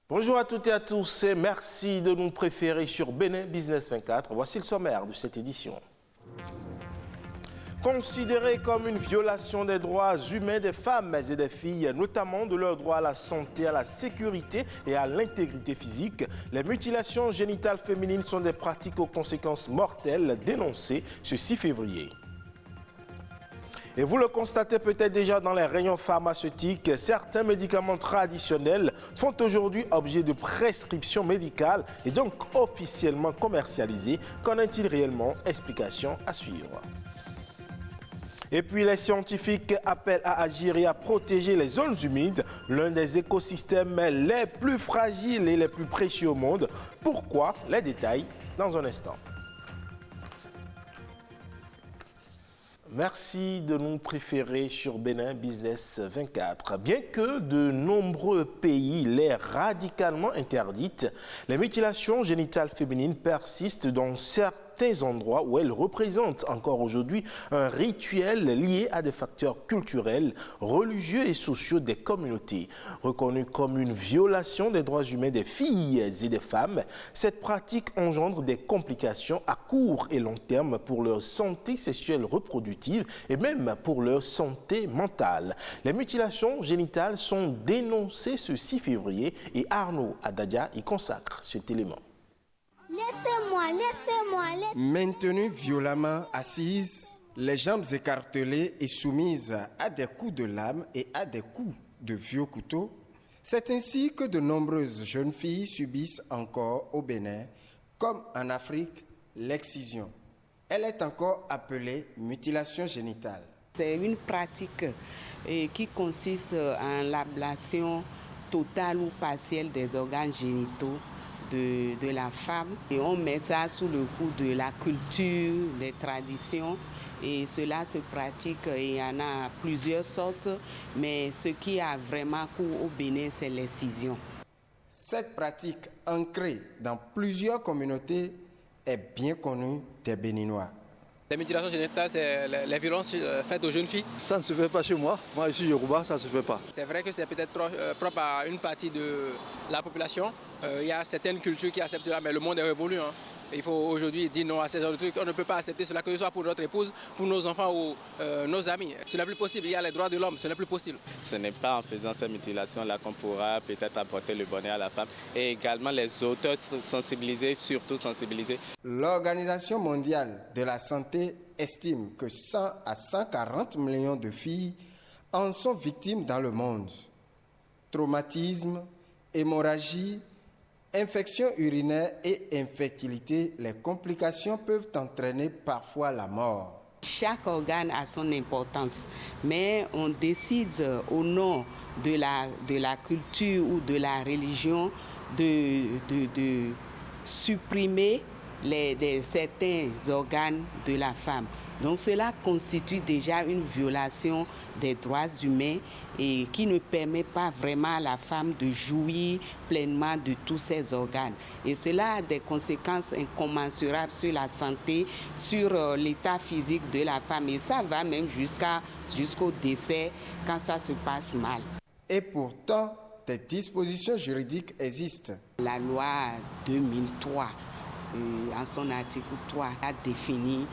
Bonjour à toutes et à tous et merci de nous préférer sur Bénin Business 24. Voici le sommaire de cette édition. Considéré comme une violation des droits humains des femmes et des filles, notamment de leur droit à la santé, à la sécurité et à l'intégrité physique, les mutilations génitales féminines sont des pratiques aux conséquences mortelles dénoncées ce 6 février. Et vous le constatez peut-être déjà dans les rayons pharmaceutiques, certains médicaments traditionnels font aujourd'hui objet de prescription médicale et donc officiellement commercialisés. Qu'en est-il réellement? Explication à suivre. Et puis les scientifiques appellent à agir et à protéger les zones humides, l'un des écosystèmes les plus fragiles et les plus précieux au monde. Pourquoi? Les détails dans un instant. Merci de nous préférer sur Bénin Business 24. Bien que de nombreux pays l'aient radicalement interdite, les mutilations génitales féminines persistent dans certains endroits où elles représentent encore aujourd'hui un rituel lié à des facteurs culturels, religieux et sociaux des communautés. Reconnue comme une violation des droits humains des filles et des femmes, cette pratique engendre des complications à court et long terme pour leur santé sexuelle reproductive et même pour leur santé mentale. Les mutilations génitales sont dénoncées ce 6 février et Arnaud Adadia y consacre cet élément. Laissez-moi. Maintenue violemment assise, les jambes écartelées et soumises à des coups de lame et à des coups de vieux couteaux, c'est ainsi que de nombreuses jeunes filles subissent encore au Bénin, comme en Afrique, l'excision. Elle est encore appelée mutilation génitale. C'est une pratique qui consiste en l'ablation totale ou partielle des organes génitaux de la femme. Et on met ça sous le coup de la culture, des traditions. Et cela se pratique, il y en a plusieurs sortes, mais ce qui a vraiment cours au Bénin, c'est l'excision. Cette pratique ancrée dans plusieurs communautés est bien connue des Béninois. Les mutilations génitales, c'est les violences faites aux jeunes filles. Ça ne se fait pas chez moi. Moi, je suis Yoruba, ça ne se fait pas. C'est vrai que c'est peut-être propre à une partie de la population. Il y a certaines cultures qui acceptent cela, mais le monde est révolu. Il faut aujourd'hui dire non à ces genres de trucs. On ne peut pas accepter cela, que ce soit pour notre épouse, pour nos enfants ou nos amis. Ce n'est plus possible. Il y a les droits de l'homme, ce n'est plus possible. Ce n'est pas en faisant ces mutilations-là qu'on pourra peut-être apporter le bonheur à la femme. Et également les auteurs sensibiliser, surtout sensibiliser. L'Organisation mondiale de la santé estime que 100 à 140 millions de filles en sont victimes dans le monde. Traumatisme, hémorragie, infection urinaire et infertilité, les complications peuvent entraîner parfois la mort. Chaque organe a son importance, mais on décide au nom de la culture ou de la religion de supprimer certains organes de la femme. Donc cela constitue déjà une violation des droits humains et qui ne permet pas vraiment à la femme de jouir pleinement de tous ses organes. Et cela a des conséquences incommensurables sur la santé, sur l'état physique de la femme. Et ça va même jusqu'au décès quand ça se passe mal. Et pourtant, des dispositions juridiques existent. La loi 2003, en son article 3, a défini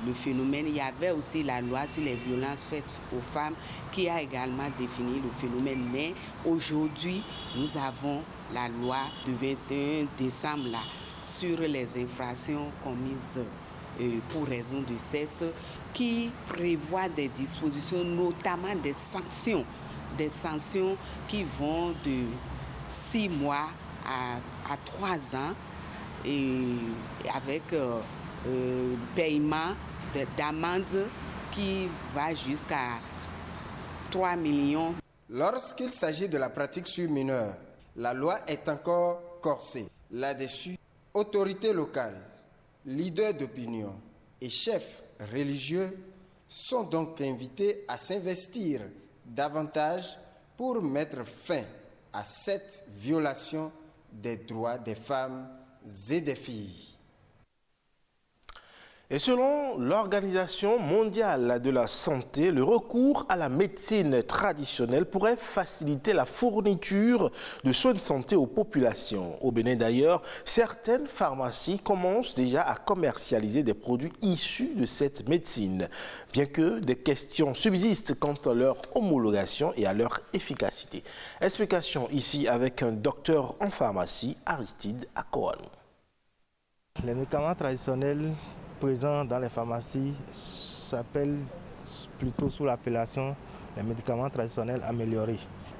le phénomène. Il y avait aussi la loi sur les violences faites aux femmes qui a également défini le phénomène. Mais aujourd'hui, nous avons la loi du 21 décembre là, sur les infractions commises pour raison de sexe qui prévoit des dispositions, notamment des sanctions qui vont de 6 mois à 3 ans et avec paiement d'amende qui va jusqu'à 3 millions. Lorsqu'il s'agit de la pratique sur mineurs, la loi est encore corsée. Là-dessus, autorités locales, leaders d'opinion et chefs religieux sont donc invités à s'investir davantage pour mettre fin à cette violation des droits des femmes et des filles. Et selon l'Organisation mondiale de la santé, le recours à la médecine traditionnelle pourrait faciliter la fourniture de soins de santé aux populations. Au Bénin d'ailleurs, certaines pharmacies commencent déjà à commercialiser des produits issus de cette médecine, bien que des questions subsistent quant à leur homologation et à leur efficacité. Explication ici avec un docteur en pharmacie, Aristide Akoan. Les médicaments traditionnels présents dans les pharmacies s'appellent plutôt sous l'appellation les médicaments traditionnels améliorés.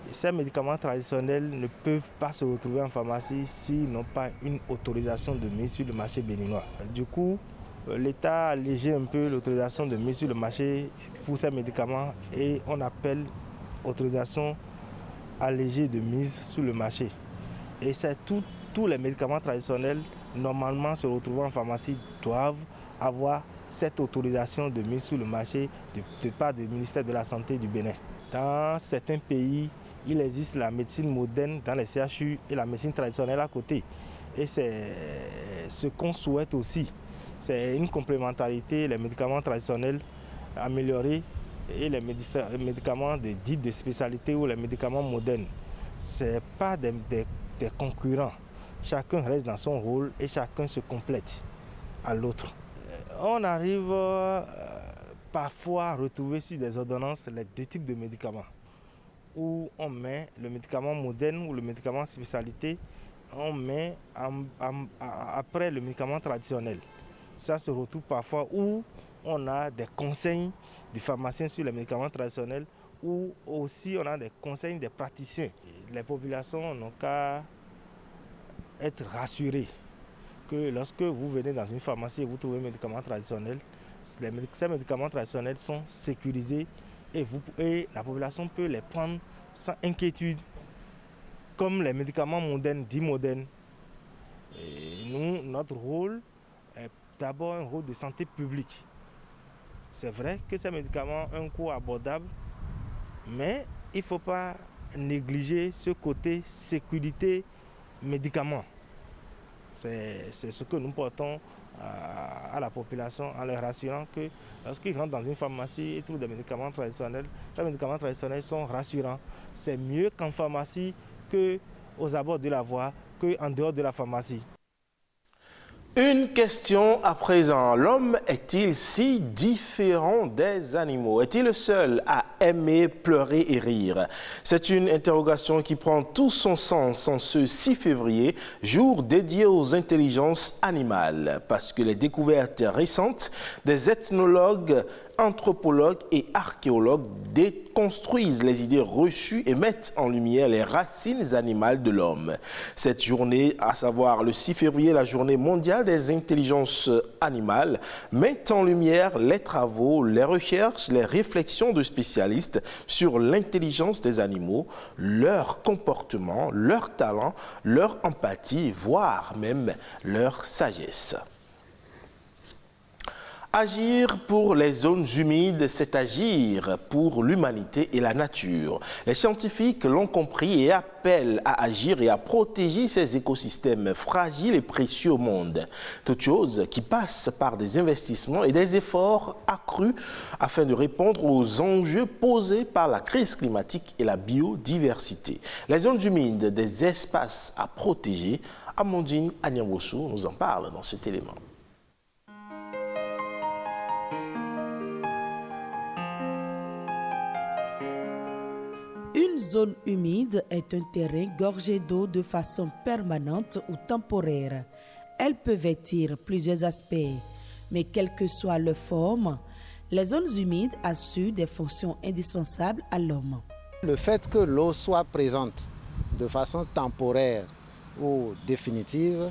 Et ces médicaments traditionnels ne peuvent pas se retrouver en pharmacie s'ils n'ont pas une autorisation de mise sur le marché béninois. Du coup, l'État a allégé un peu l'autorisation de mise sur le marché pour ces médicaments et on appelle autorisation allégée de mise sur le marché. Et c'est tous les médicaments traditionnels normalement se retrouvant en pharmacie doivent avoir cette autorisation de mise sur le marché de part du ministère de la Santé du Bénin. Dans certains pays, il existe la médecine moderne dans les CHU et la médecine traditionnelle à côté. Et c'est ce qu'on souhaite aussi. C'est une complémentarité, les médicaments traditionnels améliorés et les médicaments dits de spécialité ou les médicaments modernes. Ce n'est pas des concurrents. Chacun reste dans son rôle et chacun se complète à l'autre. On arrive parfois à retrouver sur des ordonnances les deux types de médicaments, où on met le médicament moderne ou le médicament spécialité, on met après le médicament traditionnel. Ça se retrouve parfois où on a des conseils du pharmacien sur les médicaments traditionnels, ou aussi on a des conseils des praticiens. Les populations n'ont qu'à être rassurés que lorsque vous venez dans une pharmacie et vous trouvez un médicament traditionnel, ces médicaments traditionnels sont sécurisés et la population peut les prendre sans inquiétude, comme les médicaments modernes, dits modernes. Et nous, notre rôle est d'abord un rôle de santé publique. C'est vrai que ces médicaments ont un coût abordable, mais il ne faut pas négliger ce côté sécurité médicaments. C'est ce que nous portons à la population en leur rassurant que lorsqu'ils rentrent dans une pharmacie et trouvent des médicaments traditionnels, les médicaments traditionnels sont rassurants. C'est mieux qu'en pharmacie, qu'aux abords de la voie, qu'en dehors de la pharmacie. Une question à présent. L'homme est-il si différent des animaux? Est-il le seul à aimer, pleurer et rire? C'est une interrogation qui prend tout son sens en ce 6 février, jour dédié aux intelligences animales. Parce que les découvertes récentes des ethnologues, anthropologues et archéologues déconstruisent les idées reçues et mettent en lumière les racines animales de l'homme. Cette journée, à savoir le 6 février, la journée mondiale des intelligences animales, met en lumière les travaux, les recherches, les réflexions de spécialistes sur l'intelligence des animaux, leur comportement, leur talent, leur empathie, voire même leur sagesse. Agir pour les zones humides, c'est agir pour l'humanité et la nature. Les scientifiques l'ont compris et appellent à agir et à protéger ces écosystèmes fragiles et précieux au monde. Toute chose qui passe par des investissements et des efforts accrus afin de répondre aux enjeux posés par la crise climatique et la biodiversité. Les zones humides, des espaces à protéger. Amandine Agnambossou nous en parle dans cet élément. Une zone humide est un terrain gorgé d'eau de façon permanente ou temporaire. Elle peut vêtir plusieurs aspects, mais quelle que soit leur forme, les zones humides assurent des fonctions indispensables à l'homme. Le fait que l'eau soit présente de façon temporaire ou définitive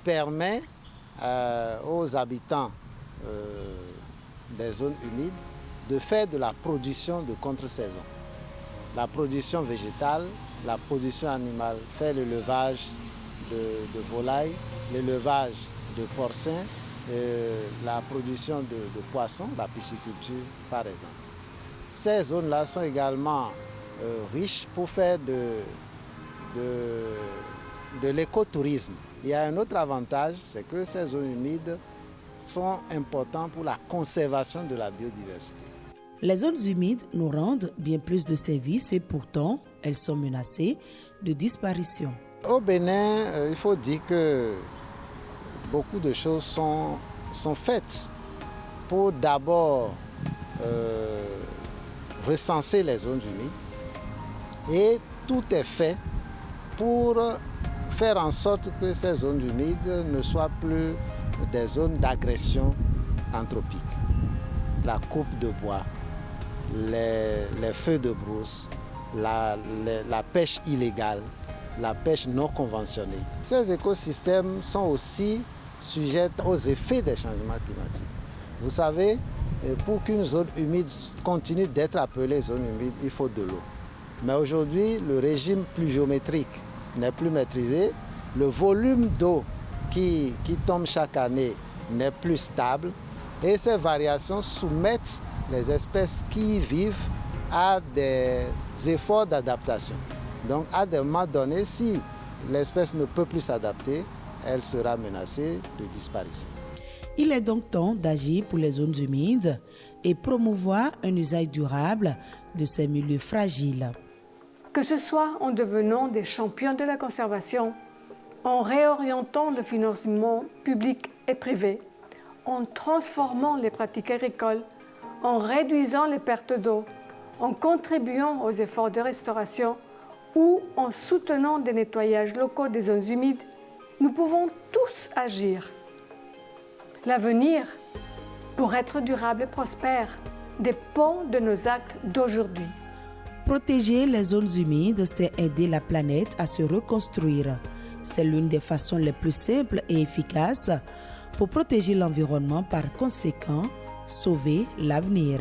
permet aux habitants des zones humides de faire de la production de contre-saison. La production végétale, la production animale, fait l'élevage de volailles, l'élevage de porcins, la production de poissons, la pisciculture par exemple. Ces zones-là sont également riches pour faire de l'écotourisme. Il y a un autre avantage, c'est que ces zones humides sont importants pour la conservation de la biodiversité. Les zones humides nous rendent bien plus de services et pourtant, elles sont menacées de disparition. Au Bénin, il faut dire que beaucoup de choses sont faites pour d'abord recenser les zones humides et tout est fait pour faire en sorte que ces zones humides ne soient plus des zones d'agression anthropique. La coupe de bois, les feux de brousse, la pêche illégale, la pêche non conventionnée. Ces écosystèmes sont aussi sujets aux effets des changements climatiques. Vous savez, pour qu'une zone humide continue d'être appelée zone humide, il faut de l'eau. Mais aujourd'hui, le régime pluviométrique n'est plus maîtrisé. Le volume d'eau qui tombe chaque année n'est plus stable. Et ces variations soumettent les espèces qui y vivent à des efforts d'adaptation. Donc, à des moments donnés, si l'espèce ne peut plus s'adapter, elle sera menacée de disparition. Il est donc temps d'agir pour les zones humides et promouvoir un usage durable de ces milieux fragiles. Que ce soit en devenant des champions de la conservation, en réorientant le financement public et privé, en transformant les pratiques agricoles, en réduisant les pertes d'eau, en contribuant aux efforts de restauration ou en soutenant des nettoyages locaux des zones humides, nous pouvons tous agir. L'avenir, pour être durable et prospère, dépend de nos actes d'aujourd'hui. Protéger les zones humides, c'est aider la planète à se reconstruire. C'est l'une des façons les plus simples et efficaces pour protéger l'environnement, par conséquent, sauver l'avenir.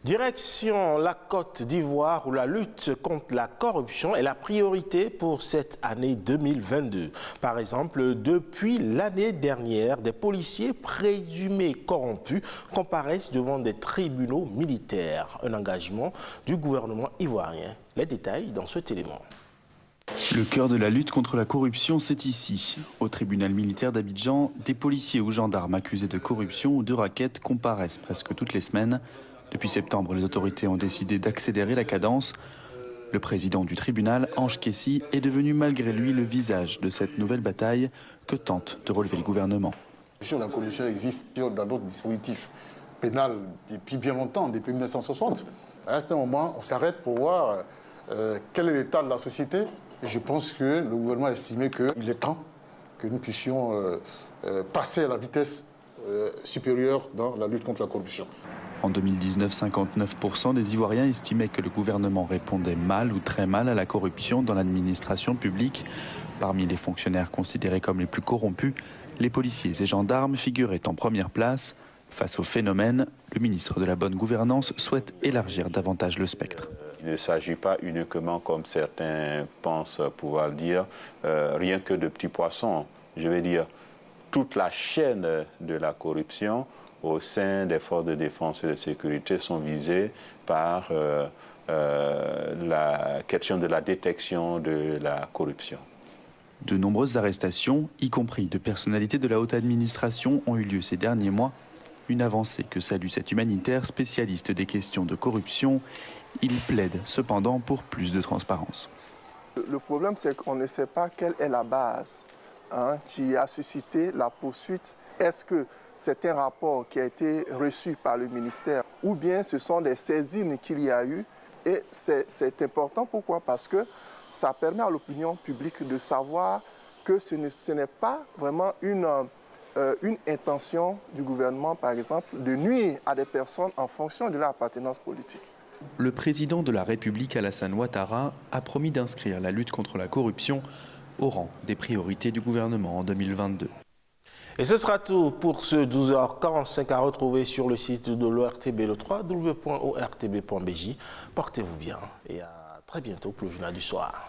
Direction la Côte d'Ivoire où la lutte contre la corruption est la priorité pour cette année 2022. Par exemple, depuis l'année dernière, des policiers présumés corrompus comparaissent devant des tribunaux militaires. Un engagement du gouvernement ivoirien. Les détails dans cet élément. Le cœur de la lutte contre la corruption, c'est ici. Au tribunal militaire d'Abidjan, des policiers ou gendarmes accusés de corruption ou de racket comparaissent presque toutes les semaines. Depuis septembre, les autorités ont décidé d'accélérer la cadence. Le président du tribunal, Ange Kessi, est devenu malgré lui le visage de cette nouvelle bataille que tente de relever le gouvernement. La corruption existe dans d'autres dispositifs pénals depuis bien longtemps, depuis 1960. À un moment, on s'arrête pour voir quel est l'état de la société. Et je pense que le gouvernement a estimé qu'il est temps que nous puissions passer à la vitesse supérieure dans la lutte contre la corruption. En 2019, 59% des Ivoiriens estimaient que le gouvernement répondait mal ou très mal à la corruption dans l'administration publique. Parmi les fonctionnaires considérés comme les plus corrompus, les policiers et gendarmes figuraient en première place. Face au phénomène, le ministre de la Bonne Gouvernance souhaite élargir davantage le spectre. Il ne s'agit pas uniquement, comme certains pensent pouvoir le dire, rien que de petits poissons. Je veux dire, toute la chaîne de la corruption au sein des forces de défense et de sécurité sont visées par la question de la détection de la corruption. De nombreuses arrestations, y compris de personnalités de la haute administration, ont eu lieu ces derniers mois. Une avancée que salue cet humanitaire spécialiste des questions de corruption. Il plaide cependant pour plus de transparence. Le problème, c'est qu'on ne sait pas quelle est la base qui a suscité la poursuite. Est-ce que c'est un rapport qui a été reçu par le ministère ou bien ce sont des saisines qu'il y a eu? Et c'est important, pourquoi? Parce que ça permet à l'opinion publique de savoir que ce n'est pas vraiment une intention du gouvernement, par exemple, de nuire à des personnes en fonction de leur appartenance politique. Le président de la République, Alassane Ouattara, a promis d'inscrire la lutte contre la corruption au rang des priorités du gouvernement en 2022. Et ce sera tout pour ce 12h45 à retrouver sur le site de l'ORTB, le www.ortb.bj. Portez-vous bien et à très bientôt pour le journal du soir.